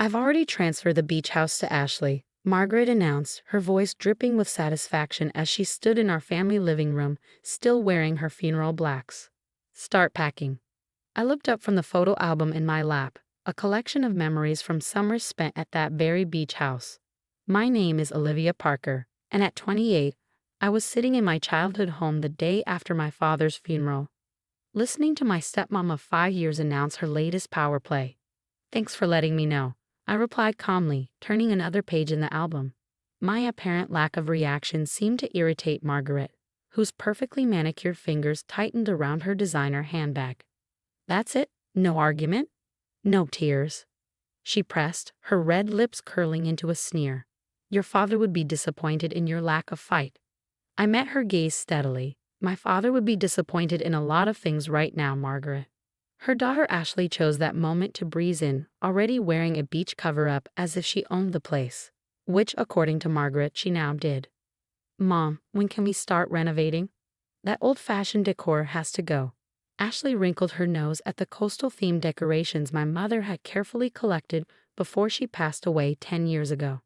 I've already transferred the beach house to Ashley, Margaret announced, her voice dripping with satisfaction as she stood in our family living room, still wearing her funeral blacks. Start packing. I looked up from the photo album in my lap, a collection of memories from summers spent at that very beach house. My name is Olivia Parker, and at 28, I was sitting in my childhood home the day after my father's funeral, listening to my stepmom of 5 years announce her latest power play. Thanks for letting me know, I replied calmly, turning another page in the album. My apparent lack of reaction seemed to irritate Margaret, whose perfectly manicured fingers tightened around her designer handbag. That's it? No argument? No tears? She pressed, her red lips curling into a sneer. Your father would be disappointed in your lack of fight. I met her gaze steadily. My father would be disappointed in a lot of things right now, Margaret. Her daughter Ashley chose that moment to breeze in, already wearing a beach cover-up as if she owned the place, which, according to Margaret, she now did. Mom, when can we start renovating? That old-fashioned decor has to go. Ashley wrinkled her nose at the coastal-themed decorations my mother had carefully collected before she passed away 10 years ago.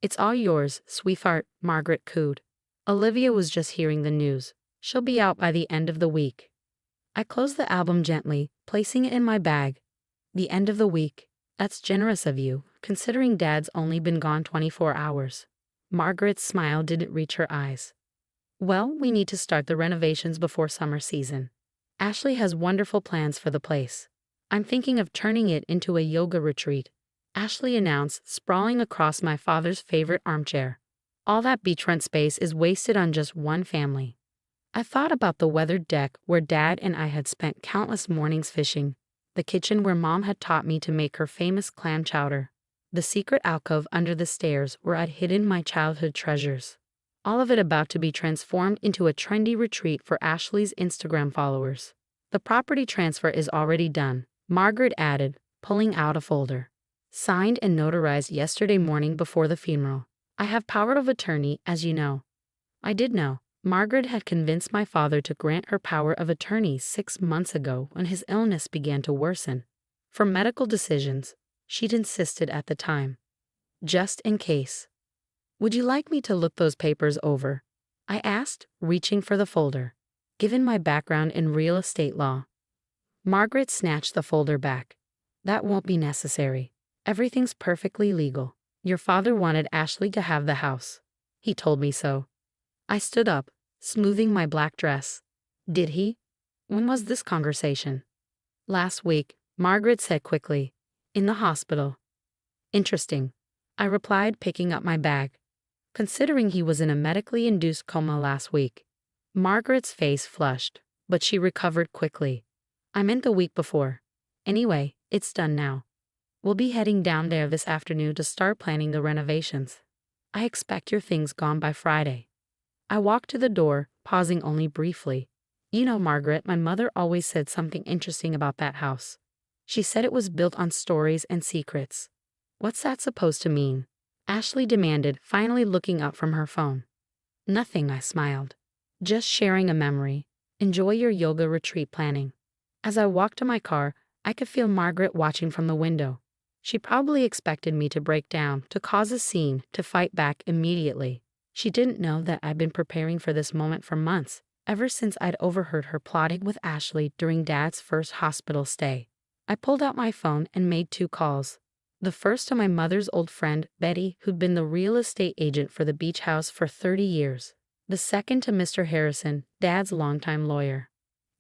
It's all yours, sweetheart, Margaret cooed. Olivia was just hearing the news. She'll be out by the end of the week. I closed the album gently, placing it in my bag. The end of the week? That's generous of you, considering Dad's only been gone 24 hours. Margaret's smile didn't reach her eyes. Well, we need to start the renovations before summer season. Ashley has wonderful plans for the place. I'm thinking of turning it into a yoga retreat, Ashley announced, sprawling across my father's favorite armchair. All that beachfront space is wasted on just one family. I thought about the weathered deck where Dad and I had spent countless mornings fishing, the kitchen where Mom had taught me to make her famous clam chowder, the secret alcove under the stairs where I'd hidden my childhood treasures. All of it about to be transformed into a trendy retreat for Ashley's Instagram followers. The property transfer is already done, Margaret added, pulling out a folder. Signed and notarized yesterday morning before the funeral. I have power of attorney, as you know. I did know. Margaret had convinced my father to grant her power of attorney 6 months ago when his illness began to worsen. For medical decisions, she'd insisted at the time. Just in case. Would you like me to look those papers over? I asked, reaching for the folder. Given my background in real estate law. Margaret snatched the folder back. That won't be necessary. Everything's perfectly legal. Your father wanted Ashley to have the house. He told me so. I stood up, smoothing my black dress. Did he? When was this conversation? Last week, Margaret said quickly. In the hospital. Interesting. I replied, picking up my bag. Considering he was in a medically induced coma last week. Margaret's face flushed, but she recovered quickly. I meant the week before. Anyway, it's done now. We'll be heading down there this afternoon to start planning the renovations. I expect your things gone by Friday. I walked to the door, pausing only briefly. You know, Margaret, my mother always said something interesting about that house. She said it was built on stories and secrets. What's that supposed to mean? Ashley demanded, finally looking up from her phone. Nothing, I smiled. Just sharing a memory. Enjoy your yoga retreat planning. As I walked to my car, I could feel Margaret watching from the window. She probably expected me to break down, to cause a scene, to fight back immediately. She didn't know that I'd been preparing for this moment for months, ever since I'd overheard her plotting with Ashley during Dad's first hospital stay. I pulled out my phone and made 2 calls. The first to my mother's old friend, Betty, who'd been the real estate agent for the beach house for 30 years. The second to Mr. Harrison, Dad's longtime lawyer.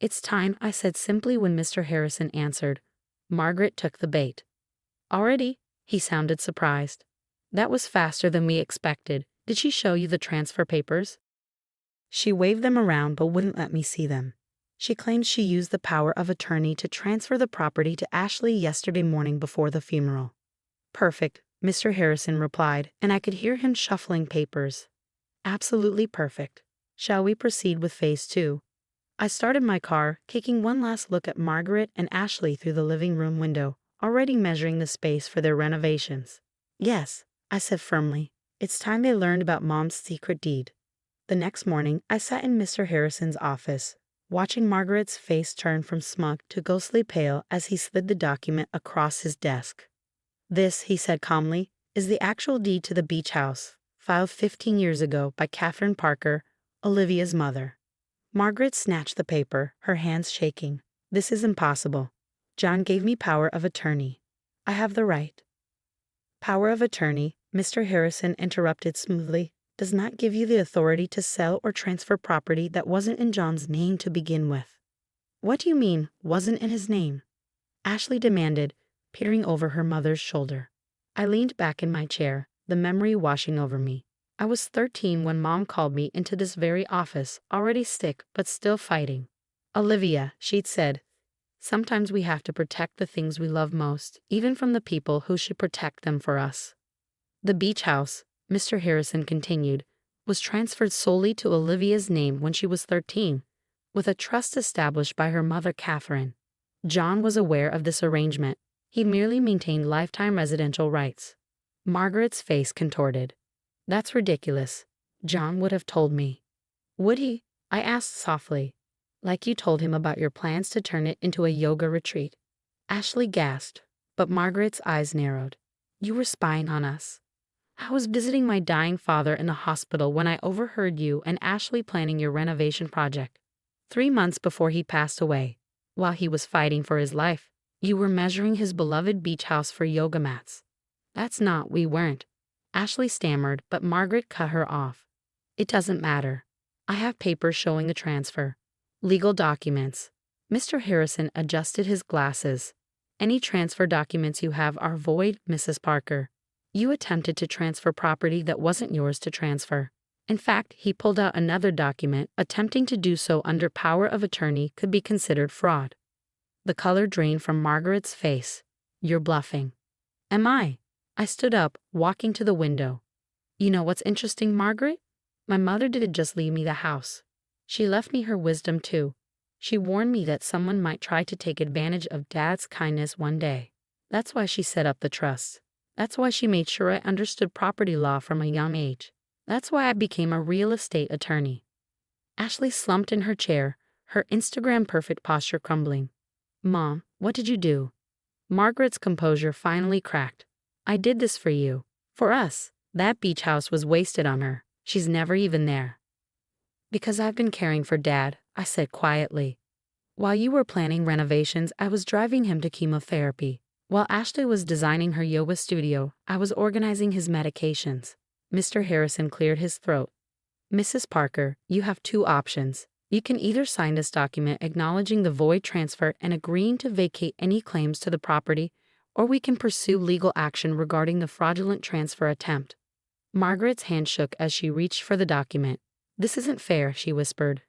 It's time, I said simply when Mr. Harrison answered. Margaret took the bait. Already? He sounded surprised. That was faster than we expected. Did she show you the transfer papers? She waved them around but wouldn't let me see them. She claims she used the power of attorney to transfer the property to Ashley yesterday morning before the funeral. Perfect, Mr. Harrison replied, and I could hear him shuffling papers. Absolutely perfect. Shall we proceed with phase 2? I started my car, taking one last look at Margaret and Ashley through the living room window, already measuring the space for their renovations. Yes, I said firmly. It's time they learned about Mom's secret deed. The next morning, I sat in Mr. Harrison's office, watching Margaret's face turn from smug to ghostly pale as he slid the document across his desk. This, he said calmly, is the actual deed to the beach house, filed 15 years ago by Catherine Parker, Olivia's mother. Margaret snatched the paper, her hands shaking. This is impossible. John gave me power of attorney. I have the right. Power of attorney, Mr. Harrison interrupted smoothly, does not give you the authority to sell or transfer property that wasn't in John's name to begin with. What do you mean, wasn't in his name? Ashley demanded, peering over her mother's shoulder. I leaned back in my chair, the memory washing over me. I was 13 when Mom called me into this very office, already sick but still fighting. Olivia, she'd said, sometimes we have to protect the things we love most, even from the people who should protect them for us. The beach house, Mr. Harrison continued, was transferred solely to Olivia's name when she was 13, with a trust established by her mother Catherine. John was aware of this arrangement. He merely maintained lifetime residential rights. Margaret's face contorted. That's ridiculous. John would have told me. Would he? I asked softly. Like you told him about your plans to turn it into a yoga retreat. Ashley gasped, but Margaret's eyes narrowed. You were spying on us. I was visiting my dying father in the hospital when I overheard you and Ashley planning your renovation project. 3 months before he passed away, while he was fighting for his life, you were measuring his beloved beach house for yoga mats. That's not, we weren't. Ashley stammered, but Margaret cut her off. It doesn't matter. I have papers showing the transfer. Legal documents. Mr. Harrison adjusted his glasses. Any transfer documents you have are void, Mrs. Parker. You attempted to transfer property that wasn't yours to transfer. In fact, he pulled out another document. Attempting to do so under power of attorney could be considered fraud. The color drained from Margaret's face. You're bluffing. Am I? I stood up, walking to the window. You know what's interesting, Margaret? My mother didn't just leave me the house. She left me her wisdom too. She warned me that someone might try to take advantage of Dad's kindness one day. That's why she set up the trust. That's why she made sure I understood property law from a young age. That's why I became a real estate attorney. Ashley slumped in her chair, her Instagram-perfect posture crumbling. Mom, what did you do? Margaret's composure finally cracked. I did this for you. For us. That beach house was wasted on her. She's never even there. Because I've been caring for Dad, I said quietly. While you were planning renovations, I was driving him to chemotherapy. While Ashley was designing her yoga studio, I was organizing his medications. Mr. Harrison cleared his throat. Mrs. Parker, you have 2 options. You can either sign this document acknowledging the void transfer and agreeing to vacate any claims to the property, or we can pursue legal action regarding the fraudulent transfer attempt. Margaret's hand shook as she reached for the document. This isn't fair, she whispered.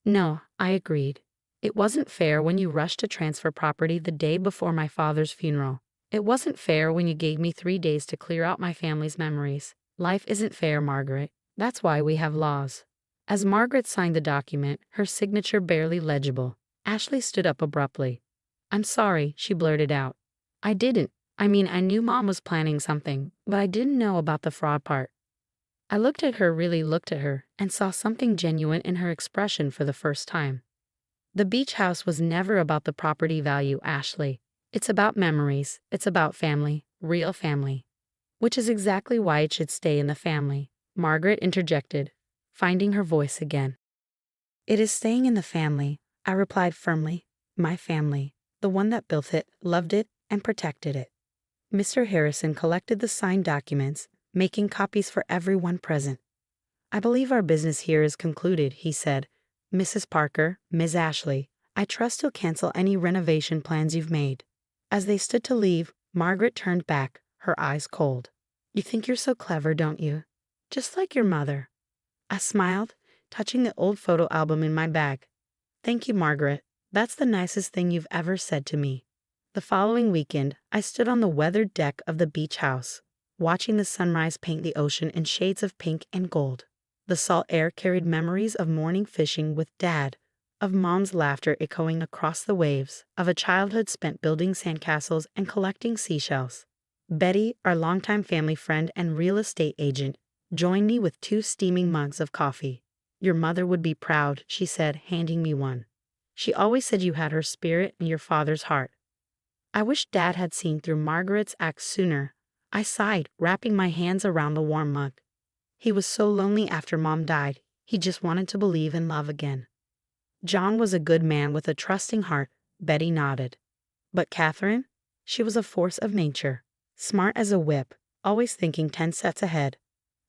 No, I agreed. It wasn't fair when you rushed to transfer property the day before my father's funeral. It wasn't fair when you gave me 3 days to clear out my family's memories. Life isn't fair, Margaret. That's why we have laws. As Margaret signed the document, her signature barely legible, Ashley stood up abruptly. I'm sorry, she blurted out. I knew Mom was planning something, but I didn't know about the fraud part. I looked at her, and saw something genuine in her expression for the first time. The beach house was never about the property value, Ashley. It's about memories. It's about family, real family. Which is exactly why it should stay in the family, Margaret interjected, finding her voice again. It is staying in the family, I replied firmly. My family, the one that built it, loved it, and protected it. Mr. Harrison collected the signed documents, making copies for everyone present. I believe our business here is concluded, he said. Mrs. Parker, Ms. Ashley, I trust you'll cancel any renovation plans you've made. As they stood to leave, Margaret turned back, her eyes cold. You think you're so clever, don't you? Just like your mother. I smiled, touching the old photo album in my bag. Thank you, Margaret. That's the nicest thing you've ever said to me. The following weekend, I stood on the weathered deck of the beach house, watching the sunrise paint the ocean in shades of pink and gold. The salt air carried memories of morning fishing with Dad, of Mom's laughter echoing across the waves, of a childhood spent building sandcastles and collecting seashells. Betty, our longtime family friend and real estate agent, joined me with 2 steaming mugs of coffee. Your mother would be proud, she said, handing me one. She always said you had her spirit and your father's heart. I wish Dad had seen through Margaret's act sooner. I sighed, wrapping my hands around the warm mug. He was so lonely after Mom died. He just wanted to believe in love again. John was a good man with a trusting heart, Betty nodded. But Catherine? She was a force of nature, smart as a whip, always thinking 10 steps ahead.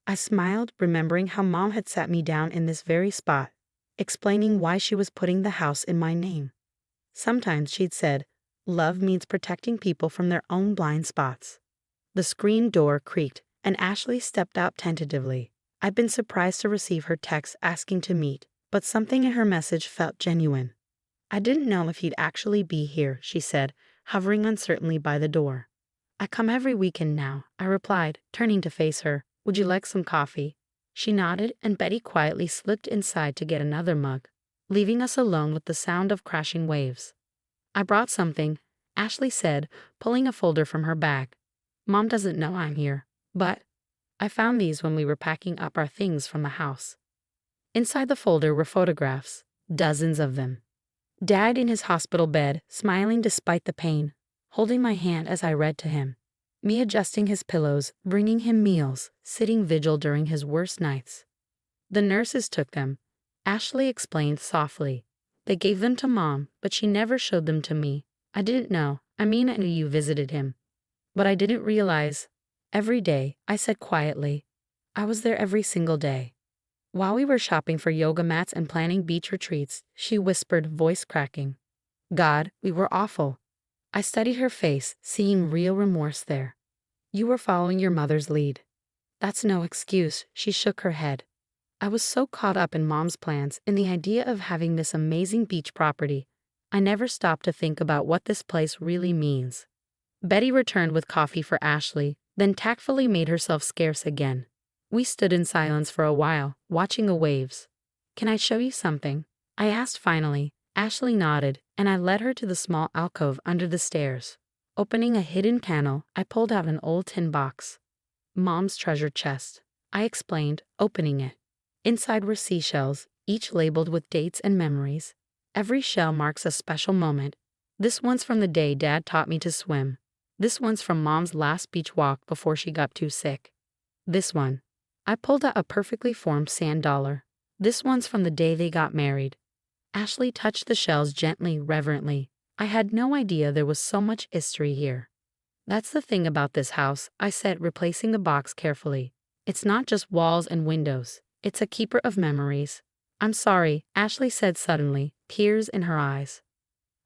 I smiled, remembering how Mom had sat me down in this very spot, explaining why she was putting the house in my name. Sometimes she'd said, love means protecting people from their own blind spots. The screen door creaked, and Ashley stepped out tentatively. I'd been surprised to receive her text asking to meet, but something in her message felt genuine. I didn't know if he'd actually be here, she said, hovering uncertainly by the door. I come every weekend now, I replied, turning to face her. Would you like some coffee? She nodded, and Betty quietly slipped inside to get another mug, leaving us alone with the sound of crashing waves. I brought something, Ashley said, pulling a folder from her bag. Mom doesn't know I'm here, but I found these when we were packing up our things from the house. Inside the folder were photographs, dozens of them. Dad in his hospital bed, smiling despite the pain, holding my hand as I read to him. Me adjusting his pillows, bringing him meals, sitting vigil during his worst nights. The nurses took them, Ashley explained softly. They gave them to Mom, but she never showed them to me. I didn't know. I knew you visited him. But I didn't realize. Every day, I said quietly. I was there every single day. While we were shopping for yoga mats and planning beach retreats, she whispered, voice cracking. God, we were awful. I studied her face, seeing real remorse there. You were following your mother's lead. That's no excuse, she shook her head. I was so caught up in Mom's plans, in the idea of having this amazing beach property. I never stopped to think about what this place really means. Betty returned with coffee for Ashley, then tactfully made herself scarce again. We stood in silence for a while, watching the waves. Can I show you something? I asked finally. Ashley nodded, and I led her to the small alcove under the stairs. Opening a hidden panel, I pulled out an old tin box. Mom's treasure chest, I explained, opening it. Inside were seashells, each labeled with dates and memories. Every shell marks a special moment. This one's from the day Dad taught me to swim. This one's from Mom's last beach walk before she got too sick. This one. I pulled out a perfectly formed sand dollar. This one's from the day they got married. Ashley touched the shells gently, reverently. I had no idea there was so much history here. That's the thing about this house, I said, replacing the box carefully. It's not just walls and windows. It's a keeper of memories. I'm sorry, Ashley said suddenly, tears in her eyes.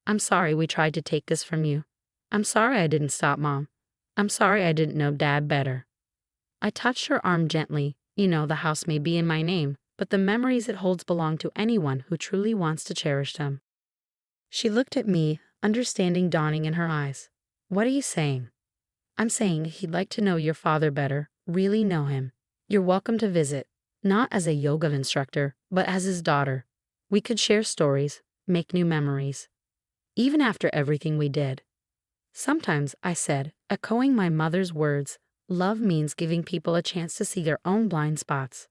I'm sorry we tried to take this from you. I'm sorry I didn't stop Mom. I'm sorry I didn't know Dad better. I touched her arm gently. You know, the house may be in my name, but the memories it holds belong to anyone who truly wants to cherish them. She looked at me, understanding dawning in her eyes. What are you saying? I'm saying he'd like to know your father better, really know him. You're welcome to visit, not as a yoga instructor, but as his daughter. We could share stories, make new memories. Even after everything we did. Sometimes, I said, echoing my mother's words, love means giving people a chance to see their own blind spots.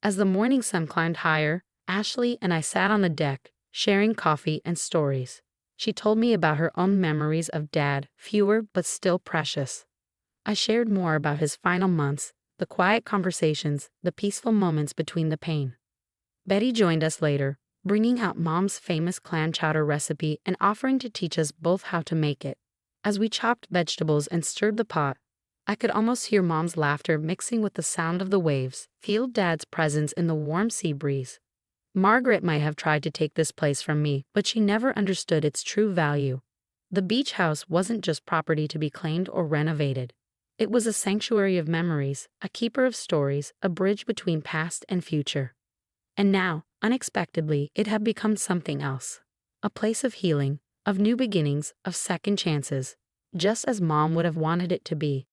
As the morning sun climbed higher, Ashley and I sat on the deck, sharing coffee and stories. She told me about her own memories of Dad, fewer but still precious. I shared more about his final months, the quiet conversations, the peaceful moments between the pain. Betty joined us later, bringing out Mom's famous clam chowder recipe and offering to teach us both how to make it. As we chopped vegetables and stirred the pot, I could almost hear Mom's laughter mixing with the sound of the waves, feel Dad's presence in the warm sea breeze. Margaret might have tried to take this place from me, but she never understood its true value. The beach house wasn't just property to be claimed or renovated. It was a sanctuary of memories, a keeper of stories, a bridge between past and future. And now, unexpectedly, it had become something else. A place of healing, of new beginnings, of second chances, just as Mom would have wanted it to be.